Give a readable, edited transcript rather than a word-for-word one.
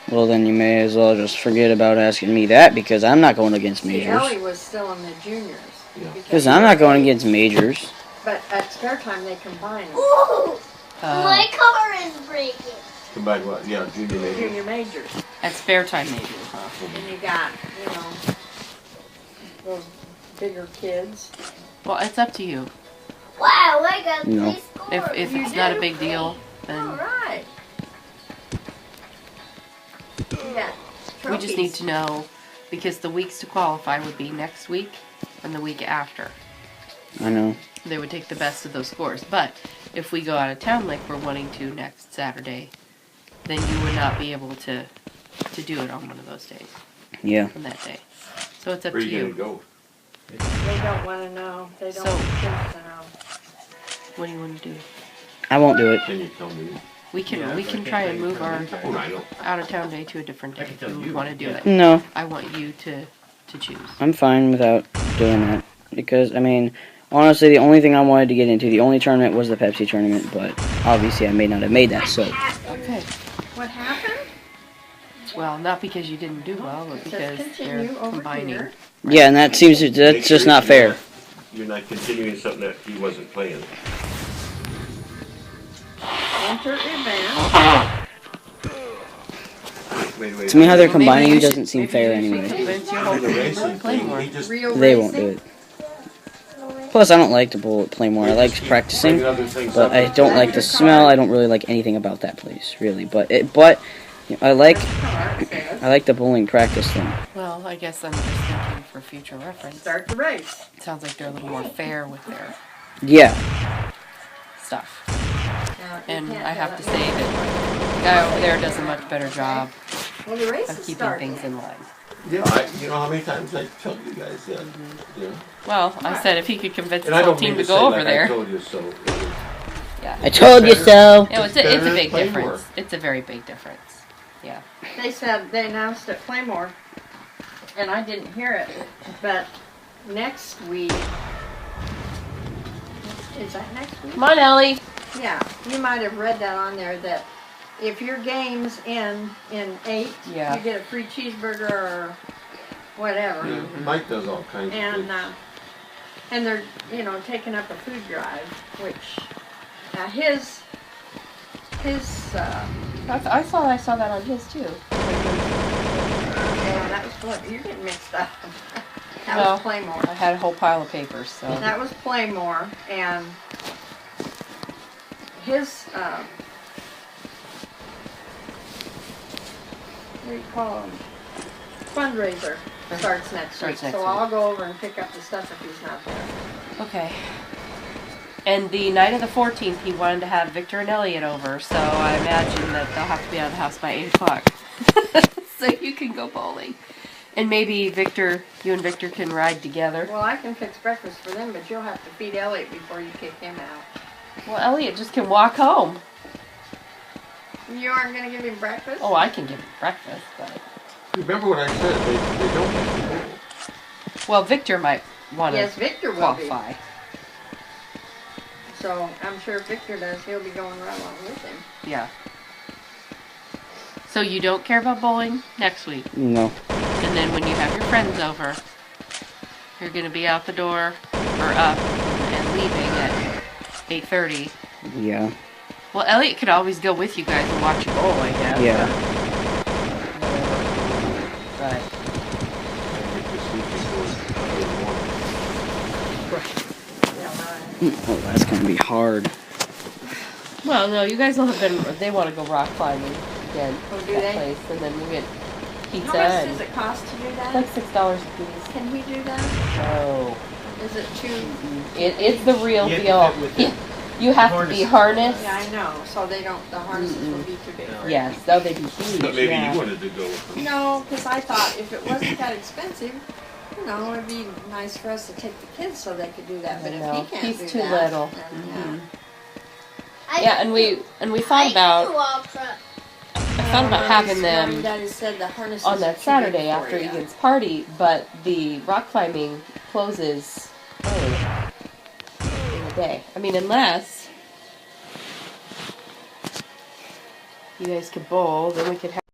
Well, then you may as well just forget about asking me that, because I'm not going against majors. Ellie was still in the juniors. Because I'm not going against majors. But at spare time, they combine. Ooh! My car is breaking. Combine what? Yeah, junior majors. Junior majors. At spare time majors. And you got, those bigger kids. Well, it's up to you. Wow, I got 3 No. scores. If it's not a big deal, then All right. Yeah. we just need to know, because the weeks to qualify would be next week and the week after. I know. They would take the best of those scores. But if we go out of town like we're wanting to next Saturday, then you would not be able to do it on one of those days. Yeah. On that day. So it's up Where to are you you. gonna go? They don't want to know. They don't want kids to know. What do you want to do? I won't do it. Can you tell me? We can try and move our Oh, I know. out of town day to a different day if we want to do it. No. I want you to choose. I'm fine without doing that. Because, I mean, honestly, the only thing I wanted to get into, the only tournament was the Pepsi tournament, but obviously I may not have made that, so. Okay. What happened? Well, not because you didn't do well, but It says because they're continue over combining. here. Yeah, and that's just not fair. You're not continuing something that he wasn't playing. Enter event. Wait. To me, how they're Well, combining maybe you should- doesn't seem maybe fair you should anyway. convince your The whole racing family to play thing, more. he just Real They racing. won't do it. Plus, I don't like to play more. I like practicing, bringing other things but up. I don't like the smell. I don't really like anything about that place, really. But I like the bowling practice thing. Well, I guess I'm just thinking for future reference. Start the race. It sounds like they're a little more fair with their Yeah. stuff. Now, you And can't I have have to that. say that the guy over there does a much better job Well, the race of is keeping starting. things in line. Yeah, you know how many times I tell you guys that? Yeah. Well, I said if he could convince And his I whole don't team mean to to go say over like there. I told you so. I told you so. No, it's It's a better big to play difference. more. It's a very big difference. Yeah. They said they announced at Playmore, and I didn't hear it, but next week. Is that next week? Come on, Ellie. Yeah, you might have read that on there that if your game's in 8, Yeah. you get a free cheeseburger or whatever. Yeah, Mike does all kinds of And things. and they're taking up a food drive, which his I saw that on his too. yeah, that was what you're getting mixed up. That Well, was Playmore. I had a whole pile of papers, so. That was Playmore, and his what do you call him? Fundraiser starts next Starts week, next so week. I'll go over and pick up the stuff if he's not there. Okay. And the night of the 14th, he wanted to have Victor and Elliot over, so I imagine that they'll have to be out of the house by 8 o'clock. So you can go bowling. And maybe you and Victor can ride together. Well, I can fix breakfast for them, but you'll have to feed Elliot before you kick him out. Well, Elliot just can walk home. You aren't going to give him breakfast? Oh, I can give him breakfast, but... Remember what I said? They don't have to bowl. Well, Victor might want to Yes, Victor will qualify. be. So I'm sure if Victor does, he'll be going right along with him. Yeah. So you don't care about bowling next week? No. And then when you have your friends over, you're going to be out the door, or up, and leaving at 8:30. Yeah. Well, Elliot could always go with you guys and watch you bowl, I guess. Yeah. But, I get to see people in the morning. Yeah, right. Oh, that's gonna be hard. well, no, you guys will have been, they want to go rock climbing again. Oh, do that they? place, and then we'll get pizza How much and does it cost to do that? it's like $6 a piece. Can we do that? Oh. Is it too? It's the real You deal. have to fit with the You have to be harnessed. Yeah, I know. So they don't. The harnesses will be too big. For Yes, though they'd be huge. But maybe yeah. you wanted to go with them. No, because I thought if it wasn't that expensive, it'd be nice for us to take the kids so they could do that. But I if know. he can't He's do too that, little. then, Yeah, and we thought about I thought about having them Daddy said the harnesses on are that too Saturday big for after ya. Egan's party, but the rock climbing closes early in the day. I mean, unless you guys could bowl, then we could have